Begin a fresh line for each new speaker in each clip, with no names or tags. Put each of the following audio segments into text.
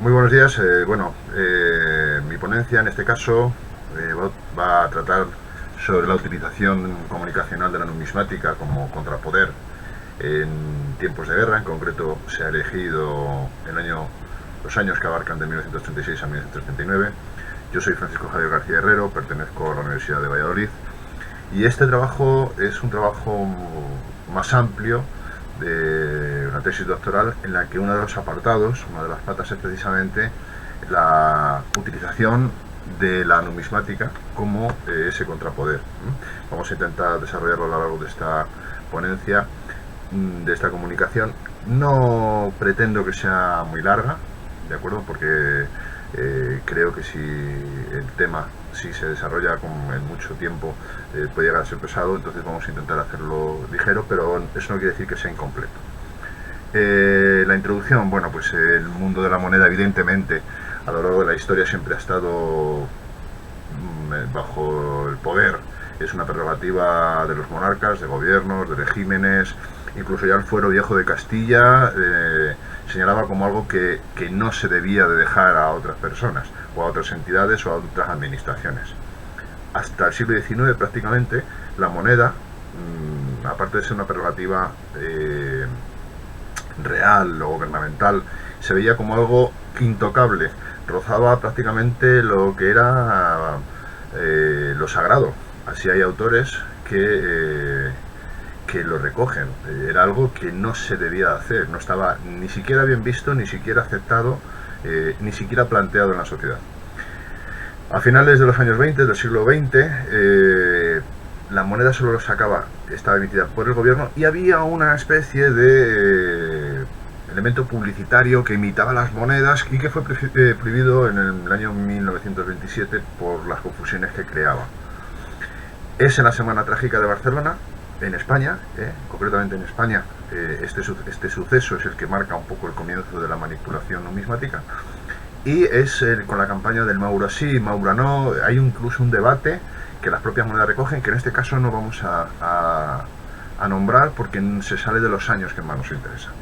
Muy buenos días. Mi ponencia en este caso va a tratar sobre la utilización comunicacional de la numismática como contrapoder en tiempos de guerra. En concreto, se ha elegido los años que abarcan de 1936 a 1939. Yo soy Francisco Javier García Herrero, pertenezco a la Universidad de Valladolid y este trabajo es un trabajo más amplio de una tesis doctoral en la que uno de los apartados, una de las patas, es precisamente la utilización de la numismática como ese contrapoder. Vamos a intentar desarrollarlo a lo largo de esta ponencia, de esta comunicación. No pretendo que sea muy larga, ¿de acuerdo? Porque creo que si el tema si se desarrolla en mucho tiempo puede llegar a ser pesado, entonces vamos a intentar hacerlo ligero, pero eso no quiere decir que sea incompleto. La introducción, bueno, pues el mundo de la moneda evidentemente a lo largo de la historia siempre ha estado bajo el poder. Es una prerrogativa de los monarcas, de gobiernos, de regímenes. Incluso ya el fuero viejo de Castilla señalaba como algo que no se debía de dejar a otras personas, o a otras entidades, o a otras administraciones. Hasta el siglo XIX prácticamente la moneda, aparte de ser una prerrogativa real o gubernamental, se veía como algo intocable. Rozaba prácticamente lo que era lo sagrado. Así hay autores que lo recogen. Era algo que no se debía hacer, no estaba ni siquiera bien visto, ni siquiera aceptado, ni siquiera planteado en la sociedad. A finales de los años 20, del siglo XX, la moneda solo lo sacaba, estaba emitida por el gobierno, y había una especie de elemento publicitario que imitaba las monedas y que fue prohibido en el año 1927 por las confusiones que creaba. Es en la Semana Trágica de Barcelona, en España, concretamente en España, este suceso es el que marca un poco el comienzo de la manipulación numismática, y es con la campaña del Maura sí, Maura no. Hay incluso un debate que las propias monedas recogen, que en este caso no vamos a nombrar porque se sale de los años que más nos interesan.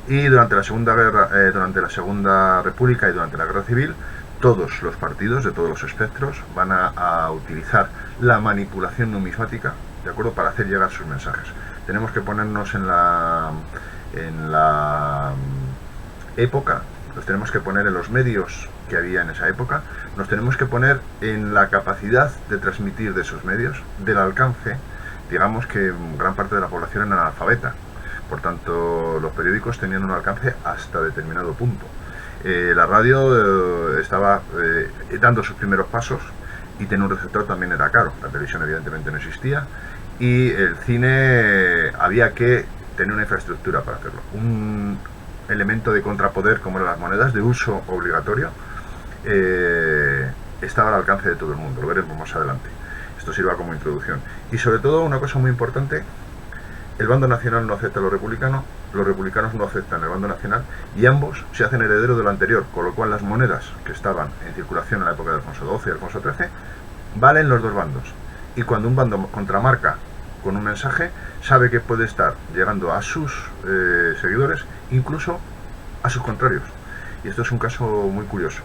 Y durante la Segunda Guerra, durante la Segunda República y durante la Guerra Civil, todos los partidos de todos los espectros van a utilizar la manipulación numismática, ¿de acuerdo?, para hacer llegar sus mensajes. Tenemos que ponernos en la época, nos tenemos que poner en los medios que había en esa época, nos tenemos que poner en la capacidad de transmitir de esos medios, del alcance. Digamos que gran parte de la población era analfabeta, por tanto los periódicos tenían un alcance hasta determinado punto. La radio estaba dando sus primeros pasos y tener un receptor también era caro. La televisión evidentemente no existía y el cine había que tener una infraestructura para hacerlo. Un elemento de contrapoder como eran las monedas de uso obligatorio estaba al alcance de todo el mundo. Lo veremos más adelante. Esto sirva como introducción. Y sobre todo una cosa muy importante: el bando nacional no acepta a los republicanos no aceptan el bando nacional, y ambos se hacen herederos de lo anterior, con lo cual las monedas que estaban en circulación en la época de Alfonso XII y Alfonso XIII valen los dos bandos, y cuando un bando contramarca con un mensaje, sabe que puede estar llegando a sus seguidores, incluso a sus contrarios. Y esto es un caso muy curioso.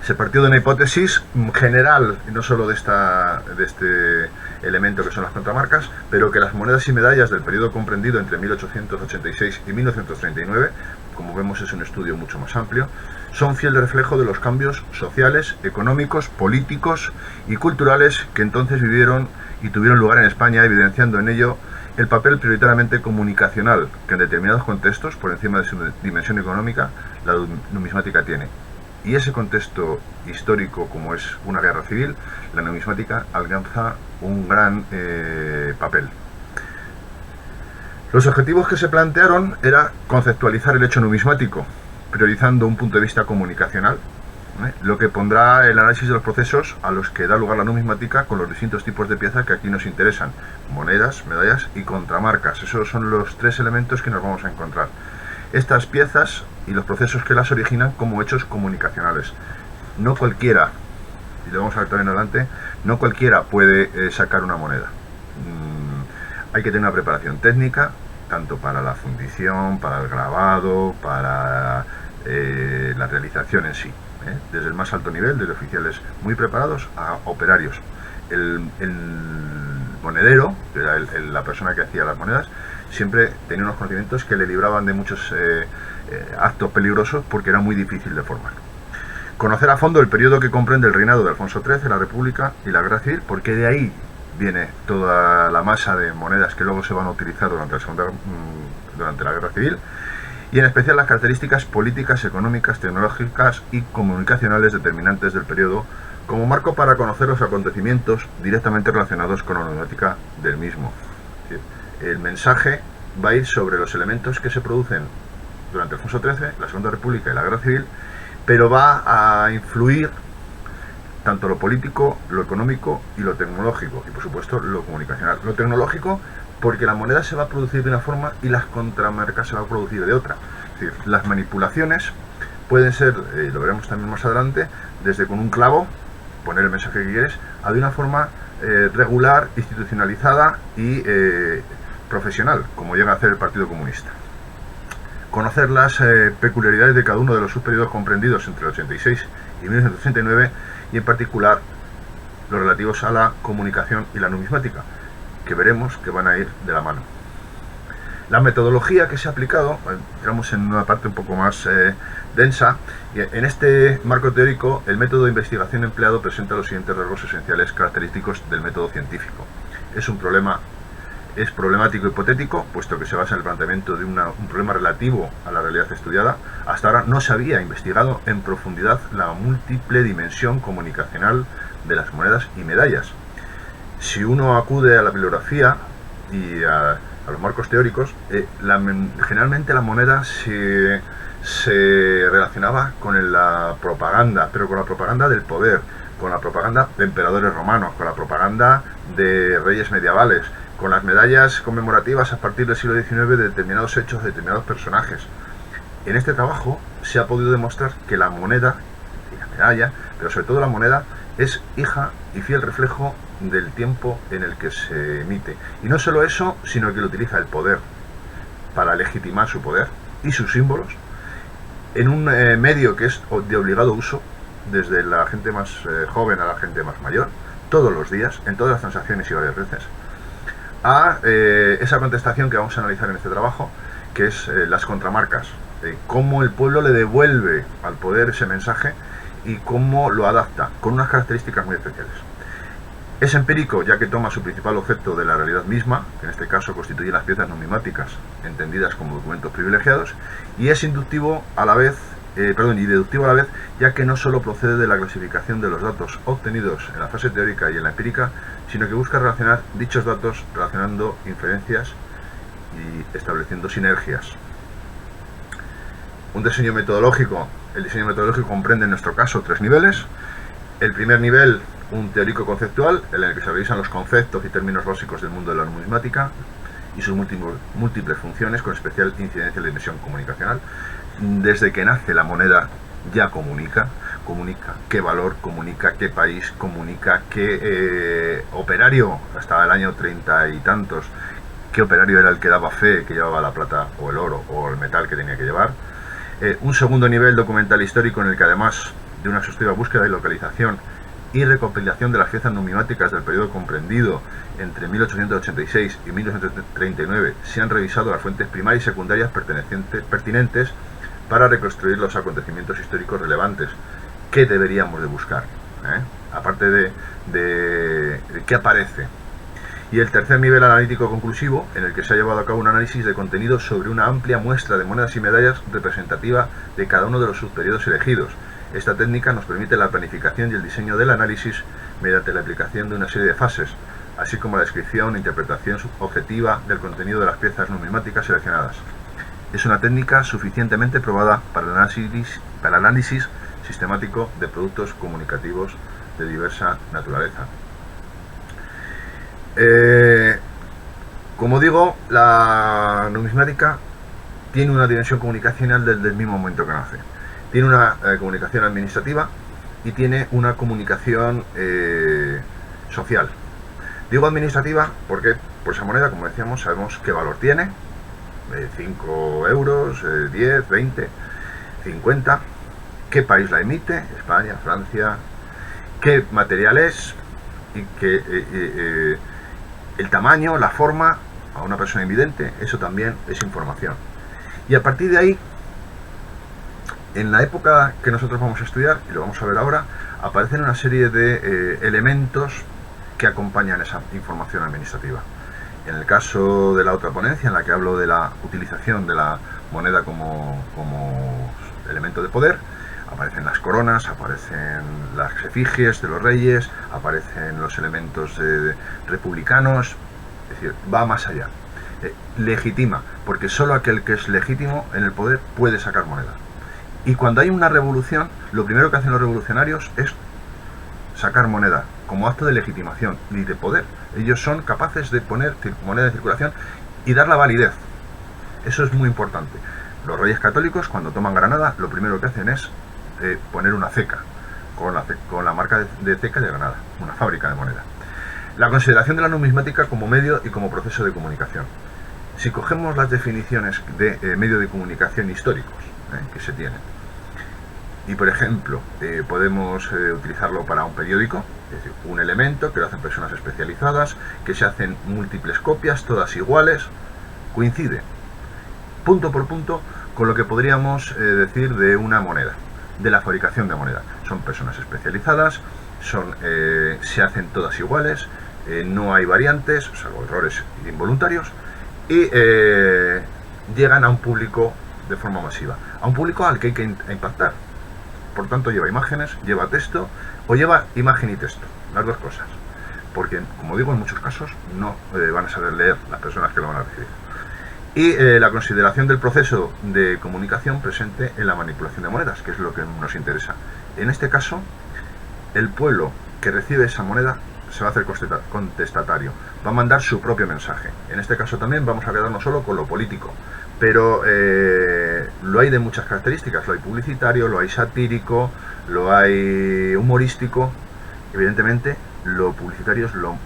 Se partió de una hipótesis general, y no solo de este elemento que son las contramarcas, pero que las monedas y medallas del periodo comprendido entre 1886 y 1939, como vemos es un estudio mucho más amplio, son fiel reflejo de los cambios sociales, económicos, políticos y culturales que entonces vivieron y tuvieron lugar en España, evidenciando en ello el papel prioritariamente comunicacional que en determinados contextos, por encima de su dimensión económica, la numismática tiene. Y ese contexto histórico, como es una guerra civil, la numismática alcanza un gran papel. Los objetivos que se plantearon era conceptualizar el hecho numismático, priorizando un punto de vista comunicacional, lo que pondrá el análisis de los procesos a los que da lugar la numismática con los distintos tipos de piezas que aquí nos interesan: monedas, medallas y contramarcas. Esos son los tres elementos que nos vamos a encontrar. Estas piezas y los procesos que las originan como hechos comunicacionales. No cualquiera, y lo vamos a ver también adelante, no cualquiera puede sacar una moneda. Hay que tener una preparación técnica, tanto para la fundición, para el grabado, para la realización en sí, desde el más alto nivel, desde oficiales muy preparados a operarios. El monedero, que era la persona que hacía las monedas, siempre tenía unos conocimientos que le libraban de muchos actos peligrosos porque era muy difícil de formar. Conocer a fondo el periodo que comprende el reinado de Alfonso XIII, la República y la Guerra Civil, porque de ahí viene toda la masa de monedas que luego se van a utilizar durante la Guerra Civil, y en especial las características políticas, económicas, tecnológicas y comunicacionales determinantes del periodo, como marco para conocer los acontecimientos directamente relacionados con la numismática del mismo. El mensaje va a ir sobre los elementos que se producen durante Alfonso XIII, la Segunda República y la Guerra Civil, pero va a influir tanto lo político, lo económico y lo tecnológico, y por supuesto lo comunicacional. Lo tecnológico, porque la moneda se va a producir de una forma y las contramarcas se van a producir de otra. Es decir, las manipulaciones pueden ser, lo veremos también más adelante, desde con un clavo, poner el mensaje que quieres, a de una forma regular, institucionalizada y profesional, como llega a hacer el Partido Comunista. Conocer las peculiaridades de cada uno de los subperiodos comprendidos entre el 86 y 1989, y en particular los relativos a la comunicación y la numismática, que veremos que van a ir de la mano. La metodología que se ha aplicado, entramos en una parte un poco más densa, y en este marco teórico el método de investigación empleado presenta los siguientes rasgos esenciales característicos del método científico. Es problemático hipotético, puesto que se basa en el planteamiento de un problema relativo a la realidad estudiada. Hasta ahora no se había investigado en profundidad la múltiple dimensión comunicacional de las monedas y medallas. Si uno acude a la bibliografía y a los marcos teóricos, generalmente la moneda se relacionaba con la propaganda, pero con la propaganda del poder, con la propaganda de emperadores romanos, con la propaganda de reyes medievales, con las medallas conmemorativas a partir del siglo XIX de determinados hechos, de determinados personajes. En este trabajo se ha podido demostrar que la moneda, y la medalla, pero sobre todo la moneda, es hija y fiel reflejo del tiempo en el que se emite. Y no solo eso, sino que lo utiliza el poder para legitimar su poder y sus símbolos en un medio que es de obligado uso, desde la gente más joven a la gente más mayor, todos los días, en todas las transacciones y varias veces, a esa contestación que vamos a analizar en este trabajo, que es las contramarcas, cómo el pueblo le devuelve al poder ese mensaje y cómo lo adapta, con unas características muy especiales. Es empírico, ya que toma su principal objeto de la realidad misma, que en este caso constituyen las piezas numismáticas, entendidas como documentos privilegiados, y es inductivo a la vez, y deductivo a la vez, ya que no solo procede de la clasificación de los datos obtenidos en la fase teórica y en la empírica, sino que busca relacionar dichos datos relacionando inferencias y estableciendo sinergias. Un diseño metodológico. El diseño metodológico comprende en nuestro caso 3 niveles. El primer nivel, un teórico conceptual, en el que se revisan los conceptos y términos básicos del mundo de la numismática y sus múltiples funciones, con especial incidencia en la dimensión comunicacional. Desde que nace la moneda ya comunica qué valor, comunica qué país, comunica qué operario, hasta el año 30 y tantos, qué operario era el que daba fe, que llevaba la plata o el oro o el metal que tenía que llevar. Un segundo nivel documental histórico, en el que además de una exhaustiva búsqueda y localización y recopilación de las piezas numismáticas del periodo comprendido entre 1886 y 1939, se han revisado las fuentes primarias y secundarias pertinentes para reconstruir los acontecimientos históricos relevantes. ¿Qué deberíamos de buscar? Aparte de qué aparece. Y el tercer nivel analítico conclusivo, en el que se ha llevado a cabo un análisis de contenido sobre una amplia muestra de monedas y medallas representativa de cada uno de los subperiodos elegidos. Esta técnica nos permite la planificación y el diseño del análisis mediante la aplicación de una serie de fases, así como la descripción e interpretación objetiva del contenido de las piezas numismáticas seleccionadas. Es una técnica suficientemente probada para el análisis sistemático de productos comunicativos de diversa naturaleza. Como digo, la numismática tiene una dimensión comunicacional desde el mismo momento que nace. Tiene una comunicación administrativa y tiene una comunicación social. Digo administrativa porque por esa moneda, como decíamos, sabemos qué valor tiene, 5 euros, 10, 20, 50, qué país la emite, España, Francia, qué material es y que el tamaño, la forma, a una persona invidente, eso también es información. Y a partir de ahí, en la época que nosotros vamos a estudiar, y lo vamos a ver ahora, aparecen una serie de elementos que acompañan esa información administrativa. En el caso de la otra ponencia, en la que hablo de la utilización de la moneda como elemento de poder, aparecen las coronas, aparecen las efigies de los reyes, aparecen los elementos republicanos, es decir, va más allá. Legitima, porque solo aquel que es legítimo en el poder puede sacar moneda. Y cuando hay una revolución, lo primero que hacen los revolucionarios es sacar moneda, como acto de legitimación y de poder. Ellos son capaces de poner moneda en circulación y dar la validez. Eso es muy importante. Los reyes católicos, cuando toman Granada, lo primero que hacen es poner una ceca, con la marca de ceca de Granada, una fábrica de moneda. La consideración de la numismática como medio y como proceso de comunicación. Si cogemos las definiciones de medio de comunicación históricos que se tienen, y por ejemplo podemos utilizarlo para un periódico, es decir, un elemento que lo hacen personas especializadas, que se hacen múltiples copias, todas iguales, coincide punto por punto con lo que podríamos decir de una moneda, de la fabricación de moneda. Son personas especializadas, se hacen todas iguales, no hay variantes, salvo errores involuntarios, y llegan a un público de forma masiva, a un público al que hay que impactar. Por tanto, lleva imágenes, lleva texto, o lleva imagen y texto, las dos cosas, porque, como digo, en muchos casos no van a saber leer las personas que lo van a recibir. Y la consideración del proceso de comunicación presente en la manipulación de monedas, que es lo que nos interesa. En este caso, el pueblo que recibe esa moneda se va a hacer contestatario, va a mandar su propio mensaje. En este caso también vamos a quedarnos solo con lo político, pero lo hay de muchas características. Lo hay publicitario, lo hay satírico, lo hay humorístico. Evidentemente, lo publicitario es lo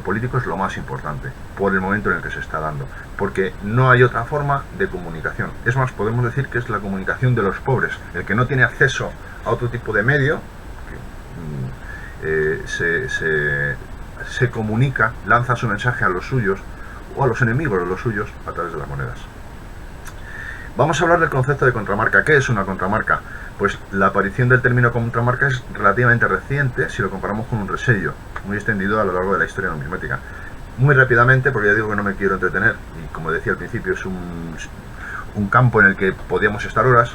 político es lo más importante por el momento en el que se está dando, porque no hay otra forma de comunicación. Es más, podemos decir que es la comunicación de los pobres, el que no tiene acceso a otro tipo de medio, que se comunica, lanza su mensaje a los suyos o a los enemigos de los suyos a través de las monedas. Vamos a hablar del concepto de contramarca. ¿Qué es una contramarca? Pues la aparición del término contramarca es relativamente reciente si lo comparamos con un resello, muy extendido a lo largo de la historia numismática. Muy rápidamente, porque ya digo que no me quiero entretener, y como decía al principio, es un campo en el que podíamos estar horas.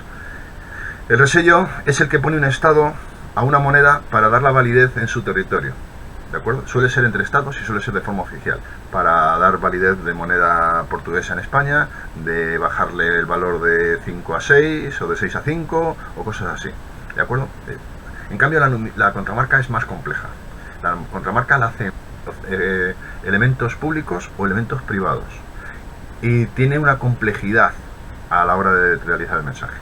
El resello es el que pone un estado a una moneda para dar la validez en su territorio. ¿De acuerdo? Suele ser entre estados y suele ser de forma oficial, para dar validez de moneda portuguesa en España, de bajarle el valor de 5 a 6 o de 6 a 5 o cosas así. ¿De acuerdo? En cambio, la contramarca es más compleja. La contramarca la hacen elementos públicos o elementos privados, y tiene una complejidad a la hora de realizar el mensaje.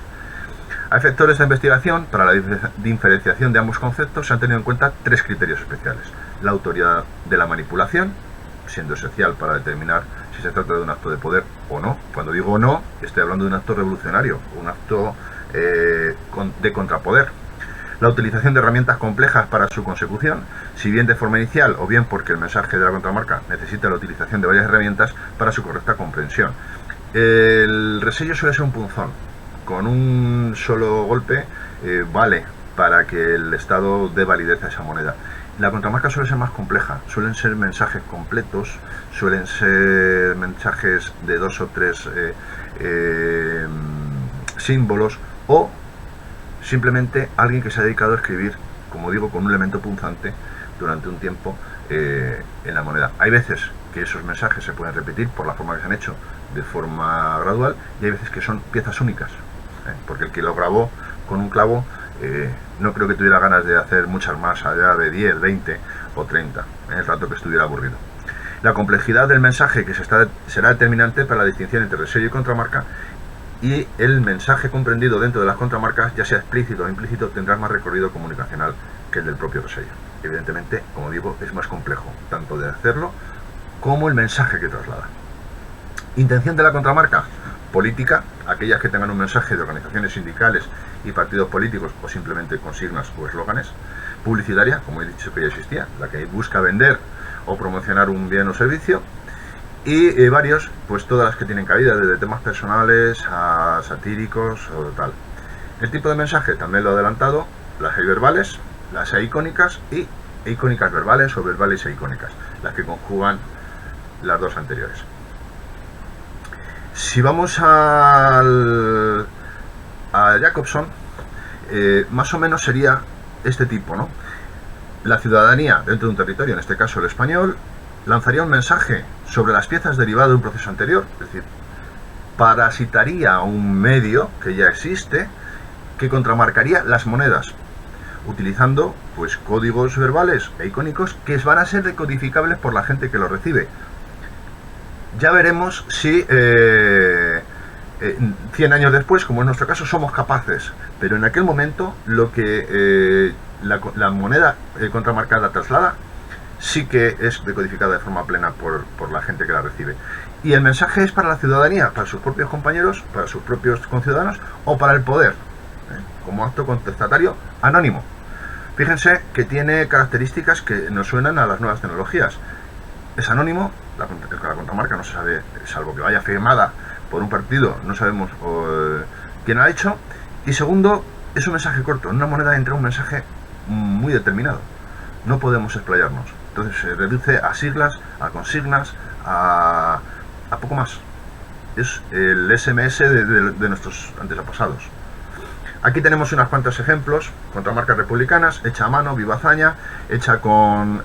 A efectos de esta investigación, para la diferenciación de ambos conceptos, se han tenido en cuenta tres criterios especiales. La autoridad de la manipulación, siendo esencial para determinar si se trata de un acto de poder o no. Cuando digo no, estoy hablando de un acto revolucionario, un acto de contrapoder. La utilización de herramientas complejas para su consecución, si bien de forma inicial o bien porque el mensaje de la contramarca necesita la utilización de varias herramientas para su correcta comprensión. El resello suele ser un punzón. Con un solo golpe vale para que el Estado dé validez a esa moneda. La contramarca suele ser más compleja, suelen ser mensajes completos, suelen ser mensajes de 2 o 3 símbolos, o simplemente alguien que se ha dedicado a escribir, como digo, con un elemento punzante durante un tiempo en la moneda. Hay veces que esos mensajes se pueden repetir por la forma que se han hecho de forma gradual, y hay veces que son piezas únicas, porque el que lo grabó con un clavo no creo que tuviera ganas de hacer muchas más allá de 10, 20 o 30 en el rato que estuviera aburrido. La complejidad del mensaje que será determinante para la distinción entre resello y contramarca, y el mensaje comprendido dentro de las contramarcas, ya sea explícito o implícito, tendrá más recorrido comunicacional que el del propio resello. Evidentemente, como digo, es más complejo, tanto de hacerlo como el mensaje que traslada. Intención de la contramarca, política, aquellas que tengan un mensaje de organizaciones sindicales y partidos políticos o simplemente consignas o eslóganes. Publicitaria, como he dicho que ya existía, la que busca vender o promocionar un bien o servicio. Y varios, pues todas las que tienen cabida, desde temas personales a satíricos o tal. El tipo de mensaje también lo he adelantado, las hay verbales, las hay icónicas y icónicas verbales o verbales e icónicas, las que conjugan las dos anteriores. Si vamos a Jacobson, más o menos sería este tipo, ¿no? La ciudadanía dentro de un territorio, en este caso el español, lanzaría un mensaje sobre las piezas derivadas de un proceso anterior, es decir, parasitaría un medio que ya existe que contramarcaría las monedas, utilizando pues códigos verbales e icónicos que van a ser decodificables por la gente que lo recibe. Ya veremos si 100 años después, como en nuestro caso, somos capaces, pero en aquel momento lo que la moneda contramarcada traslada sí que es decodificada de forma plena por la gente que la recibe. Y el mensaje es para la ciudadanía, para sus propios compañeros, para sus propios conciudadanos o para el poder, como acto contestatario anónimo. Fíjense que tiene características que nos suenan a las nuevas tecnologías. Es anónimo, la contramarca no se sabe, salvo que vaya firmada por un partido, no sabemos quién la ha hecho. Y segundo, es un mensaje corto. En una moneda entra un mensaje muy determinado. No podemos explayarnos. Entonces se reduce a siglas, a consignas, a poco más. Es el SMS de nuestros antepasados. Aquí tenemos unos cuantos ejemplos, contramarcas republicanas, hecha a mano, viva hazaña, hecha con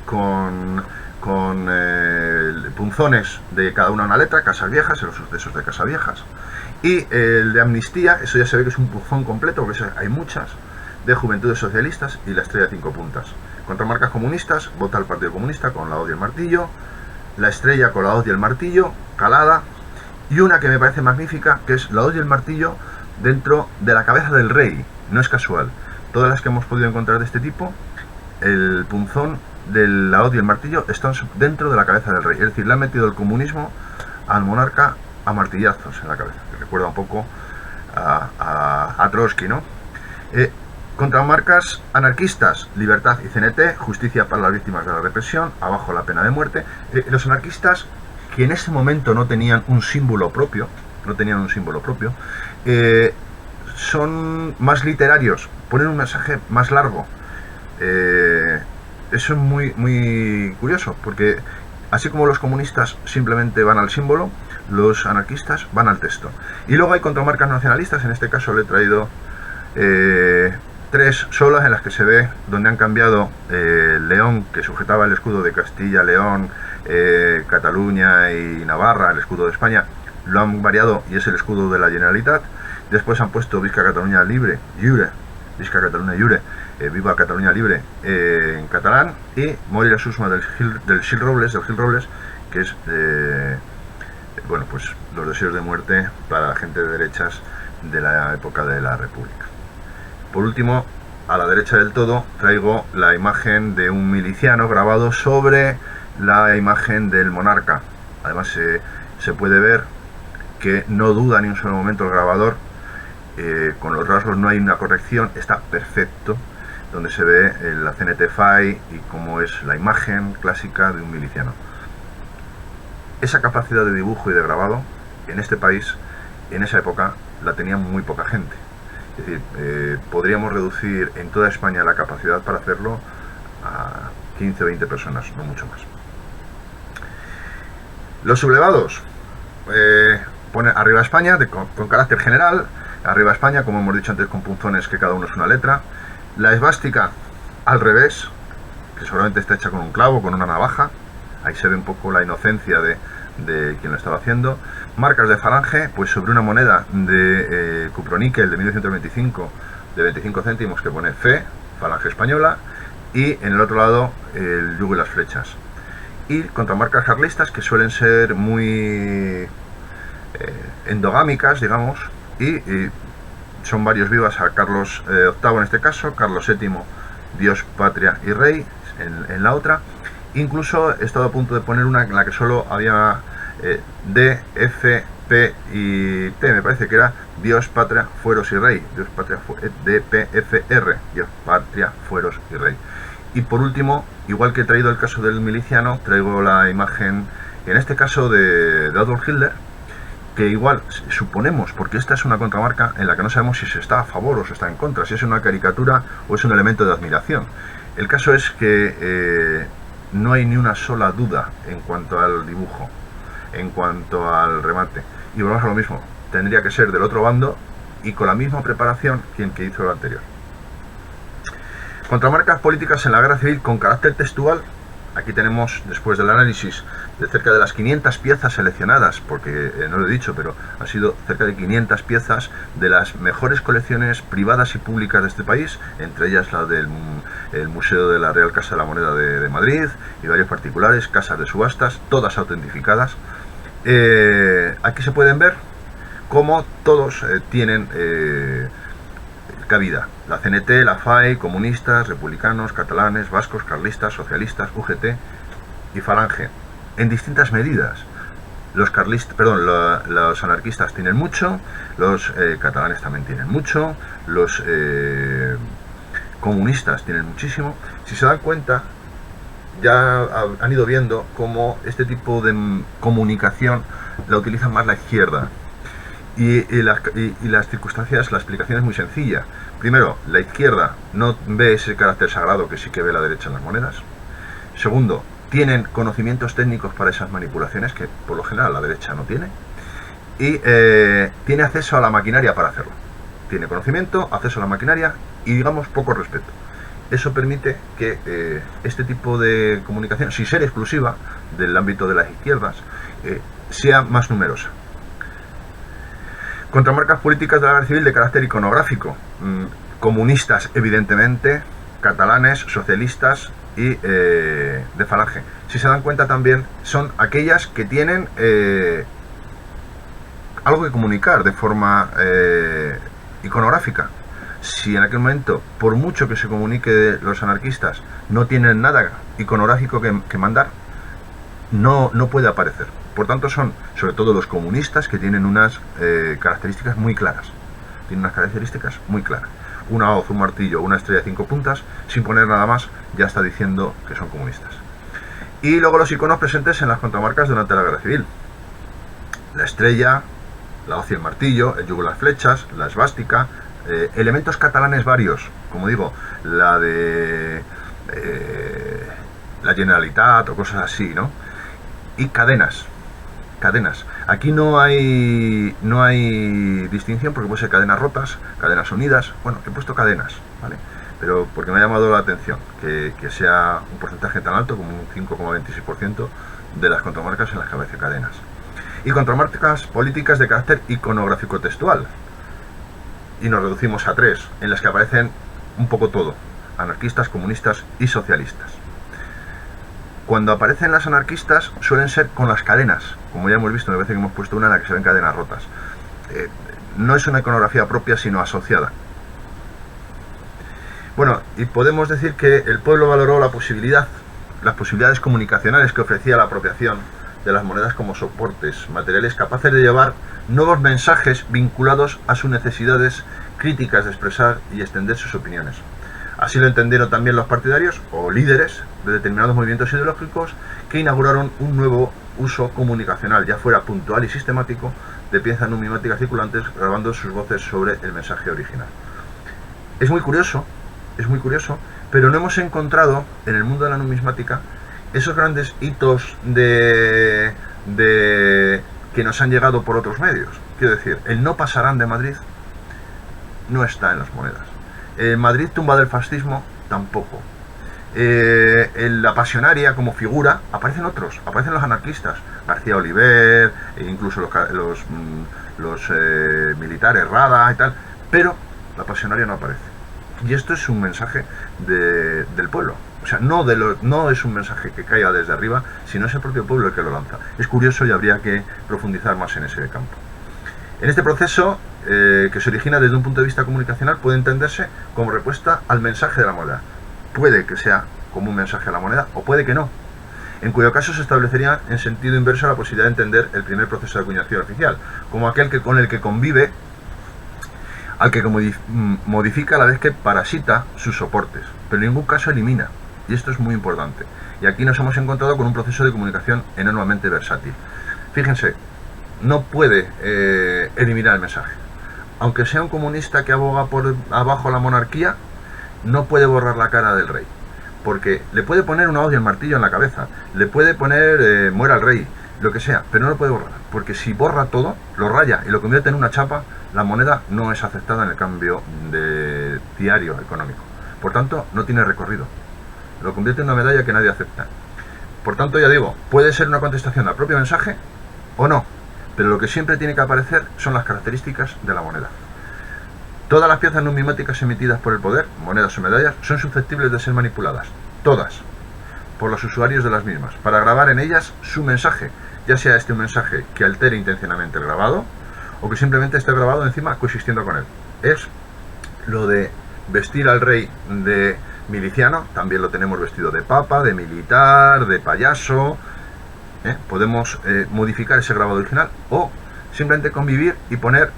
punzones de cada una letra, Casas Viejas, los sucesos de Casas Viejas. Y el de amnistía, eso ya se ve que es un punzón completo, porque hay muchas, de Juventudes Socialistas y la estrella de 5 puntas. Contramarcas comunistas, vota al Partido Comunista con la hoz y el martillo, la estrella con la hoz y el martillo, calada, y una que me parece magnífica, que es la hoz y el martillo dentro de la cabeza del rey. No es casual. Todas las que hemos podido encontrar de este tipo, el punzón de la hoz y el martillo están dentro de la cabeza del rey. Es decir, le han metido el comunismo al monarca a martillazos en la cabeza. Que recuerda un poco a Trotsky, ¿no? Contramarcas anarquistas, libertad y CNT, justicia para las víctimas de la represión, abajo la pena de muerte. Los anarquistas, que en ese momento no tenían un símbolo propio, son más literarios, ponen un mensaje más largo. Eso es muy curioso, porque así como los comunistas simplemente van al símbolo, los anarquistas van al texto. Y luego hay contramarcas nacionalistas, en este caso le he traído 3 solas en las que se ve donde han cambiado el león que sujetaba el escudo de Castilla, León, Cataluña y Navarra, el escudo de España, lo han variado y es el escudo de la Generalitat. Después han puesto Visca Cataluña Libre, Visca Cataluña Lliure, Viva Cataluña Libre en catalán, y Morir a Susma del Gil Robles, que es bueno, pues los deseos de muerte para la gente de derechas de la época de la República. Por último, a la derecha del todo traigo la imagen de un miliciano grabado sobre la imagen del monarca. Además se puede ver que no duda ni un solo momento el grabador, con los rasgos no hay una corrección, está perfecto, donde se ve la CNT-FAI y cómo es la imagen clásica de un miliciano. Esa capacidad de dibujo y de grabado en este país, en esa época, la tenía muy poca gente. Es decir, podríamos reducir en toda España la capacidad para hacerlo a 15 o 20 personas, no mucho más. Los sublevados, pone arriba España con carácter general, arriba España, como hemos dicho antes, con punzones que cada uno es una letra. La esvástica al revés, que seguramente está hecha con un clavo, con una navaja. Ahí se ve un poco la inocencia de quien lo estaba haciendo. Marcas de falange, pues sobre una moneda de cuproníquel de 1925, de 25 céntimos, que pone Fe, falange española, y en el otro lado el yugo y las flechas. Y contramarcas carlistas, que suelen ser muy endogámicas, digamos, y son varios vivas a Carlos VIII en este caso, Carlos VII, Dios, Patria y Rey en la otra. Incluso he estado a punto de poner una en la que solo había D, F, P P y T, me parece que era Dios, Patria, Fueros y Rey. Dios, Patria, DPFR, Dios, Patria, Fueros y Rey. Y por último, igual que he traído el caso del miliciano, traigo la imagen, en este caso de Adolf Hitler, que igual suponemos, porque esta es una contramarca en la que no sabemos si se está a favor o se está en contra, si es una caricatura o es un elemento de admiración. El caso es que no hay ni una sola duda en cuanto al dibujo, en cuanto al remate. Y volvemos a lo mismo, tendría que ser del otro bando y con la misma preparación que hizo lo anterior. Contramarcas políticas en la guerra civil con carácter textual. Aquí tenemos, después del análisis de cerca de las 500 piezas seleccionadas, porque no lo he dicho, pero han sido cerca de 500 piezas de las mejores colecciones privadas y públicas de este país, entre ellas la del Museo de la Real Casa de la Moneda de Madrid y varios particulares, casas de subastas, todas autentificadas. Aquí se pueden ver cómo todos tienen cabida. La CNT, la FAI, comunistas, republicanos, catalanes, vascos, carlistas, socialistas, UGT y Falange, en distintas medidas. Los los anarquistas tienen mucho, los catalanes también tienen mucho, los comunistas tienen muchísimo. Si se dan cuenta, ya han ido viendo cómo este tipo de comunicación la utiliza más la izquierda. Y las circunstancias, la explicación es muy sencilla. Primero, la izquierda no ve ese carácter sagrado que sí que ve la derecha en las monedas. Segundo, tienen conocimientos técnicos para esas manipulaciones que por lo general la derecha no tiene. Y tiene acceso a la maquinaria para hacerlo. Tiene conocimiento, acceso a la maquinaria y, digamos, poco respeto. Eso permite que este tipo de comunicación, sin ser exclusiva del ámbito de las izquierdas, sea más numerosa. Contramarcas políticas de la guerra civil de carácter iconográfico. Comunistas, evidentemente, catalanes, socialistas y de Falange. Si se dan cuenta también, son aquellas que tienen algo que comunicar de forma iconográfica. Si en aquel momento, por mucho que se comunique los anarquistas, no tienen nada iconográfico que mandar, no puede aparecer. Por tanto, son sobre todo los comunistas que tienen unas características muy claras. Tienen unas características muy claras. Una hoz, un martillo, una estrella de 5 puntas, sin poner nada más, ya está diciendo que son comunistas. Y luego los iconos presentes en las contramarcas durante la guerra civil. La estrella, la hoz y el martillo, el yugo y las flechas, la esvástica, elementos catalanes varios, como digo, la de la Generalitat o cosas así, ¿no? Y cadenas. Aquí no hay distinción porque puede ser cadenas rotas, cadenas unidas. Bueno, he puesto cadenas, ¿vale? Pero porque me ha llamado la atención que sea un porcentaje tan alto como un 5,26% de las contramarcas en las que aparece cadenas. Y contramarcas políticas de carácter iconográfico textual. Y nos reducimos a 3, en las que aparecen un poco todo: anarquistas, comunistas y socialistas. Cuando aparecen las anarquistas suelen ser con las cadenas, como ya hemos visto, me parece que hemos puesto una en la que se ven cadenas rotas. No es una iconografía propia, sino asociada. Bueno, y podemos decir que el pueblo valoró las posibilidades comunicacionales que ofrecía la apropiación de las monedas como soportes materiales capaces de llevar nuevos mensajes vinculados a sus necesidades críticas de expresar y extender sus opiniones. Así lo entendieron también los partidarios o líderes de determinados movimientos ideológicos que inauguraron un nuevo uso comunicacional, ya fuera puntual y sistemático, de piezas numismáticas circulantes grabando sus voces sobre el mensaje original. Es muy curioso, pero no hemos encontrado en el mundo de la numismática esos grandes hitos que nos han llegado por otros medios. Quiero decir, el no pasarán de Madrid no está en las monedas. Madrid tumba del fascismo tampoco. La pasionaria como figura aparecen otros, aparecen los anarquistas, García Oliver, e incluso los militares, Rada y tal, pero la pasionaria no aparece. Y esto es un mensaje del pueblo. O sea, no es un mensaje que caiga desde arriba, sino es el propio pueblo el que lo lanza. Es curioso y habría que profundizar más en ese campo. En este proceso, que se origina desde un punto de vista comunicacional, puede entenderse como respuesta al mensaje de la moneda. Puede que sea como un mensaje a la moneda o puede que no. en cuyo caso se establecería en sentido inverso la posibilidad de entender el primer proceso de acuñación oficial, como aquel que con el que convive, al que modifica a la vez que parasita sus soportes, pero en ningún caso elimina, y esto es muy importante. Y aquí nos hemos encontrado con un proceso de comunicación enormemente versátil. Fíjense, no puede eliminar el mensaje. Aunque sea un comunista que aboga por abajo la monarquía, no puede borrar la cara del rey, porque le puede poner una hoz y el martillo en la cabeza, le puede poner muera el rey, lo que sea, pero no lo puede borrar, porque si borra todo, lo raya y lo convierte en una chapa, la moneda no es aceptada en el cambio de diario económico. Por tanto, no tiene recorrido. Lo convierte en una medalla que nadie acepta. Por tanto, ya digo, puede ser una contestación al propio mensaje o no, pero lo que siempre tiene que aparecer son las características de la moneda. Todas las piezas numismáticas emitidas por el poder, monedas o medallas, son susceptibles de ser manipuladas, todas, por los usuarios de las mismas, para grabar en ellas su mensaje, ya sea este un mensaje que altere intencionalmente el grabado, o que simplemente esté grabado encima coexistiendo con él. Es lo de vestir al rey de miliciano, también lo tenemos vestido de papa, de militar, de payaso. Podemos modificar ese grabado original, o simplemente convivir y poner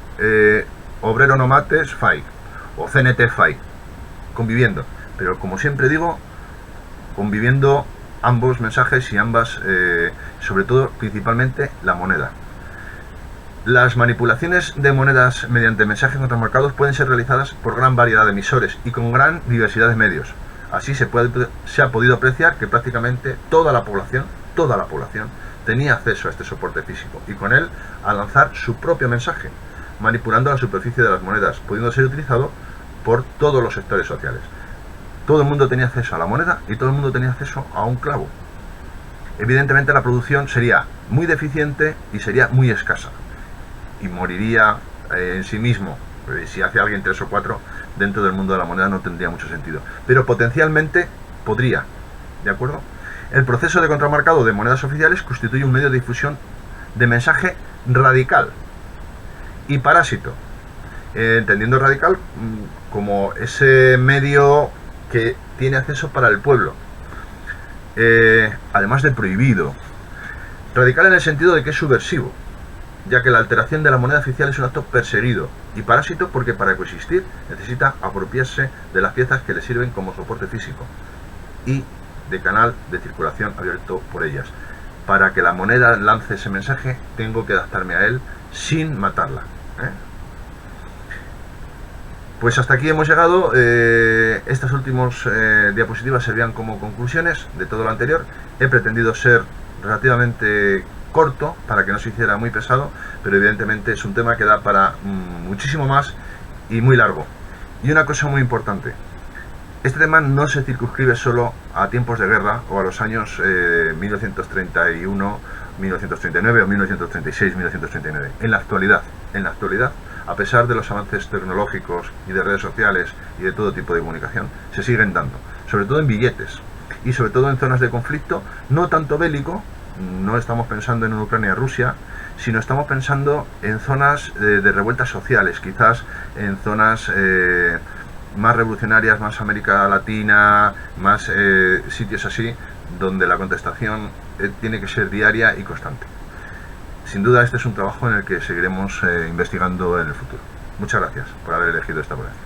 obrero no mates FAI o CNT FAI, conviviendo, pero como siempre digo, conviviendo ambos mensajes y ambas, sobre todo, principalmente la moneda. Las manipulaciones de monedas mediante mensajes contramarcados pueden ser realizadas por gran variedad de emisores y con gran diversidad de medios. Así se ha podido apreciar que prácticamente toda la población tenía acceso a este soporte físico y con él a lanzar su propio mensaje, manipulando la superficie de las monedas, pudiendo ser utilizado por todos los sectores sociales. Todo el mundo tenía acceso a la moneda y todo el mundo tenía acceso a un clavo. Evidentemente la producción sería muy deficiente y sería muy escasa, y moriría en sí mismo. Si hace alguien 3 o 4 dentro del mundo de la moneda no tendría mucho sentido, pero potencialmente podría, ¿de acuerdo? El proceso de contramarcado de monedas oficiales constituye un medio de difusión de mensaje radical y parásito, entendiendo radical como ese medio que tiene acceso para el pueblo, además de prohibido. Radical en el sentido de que es subversivo, ya que la alteración de la moneda oficial es un acto perseguido, y parásito porque para coexistir necesita apropiarse de las piezas que le sirven como soporte físico y de canal de circulación abierto por ellas. Para que la moneda lance ese mensaje tengo que adaptarme a él sin matarla. Pues hasta aquí hemos llegado. Estas últimas diapositivas servían como conclusiones de todo lo anterior. He pretendido ser relativamente corto para que no se hiciera muy pesado, pero evidentemente es un tema que da para muchísimo más y muy largo. Y una cosa muy importante, este tema no se circunscribe solo a tiempos de guerra o a los años 1931, 1939 o 1936, 1939. En la actualidad, a pesar de los avances tecnológicos y de redes sociales y de todo tipo de comunicación, se siguen dando, sobre todo en billetes y sobre todo en zonas de conflicto, no tanto bélico. No estamos pensando en Ucrania-Rusia, sino estamos pensando en zonas de revueltas sociales, quizás en zonas más revolucionarias, más América Latina, más sitios así, donde la contestación tiene que ser diaria y constante. Sin duda este es un trabajo en el que seguiremos investigando en el futuro. Muchas gracias por haber elegido esta ponencia.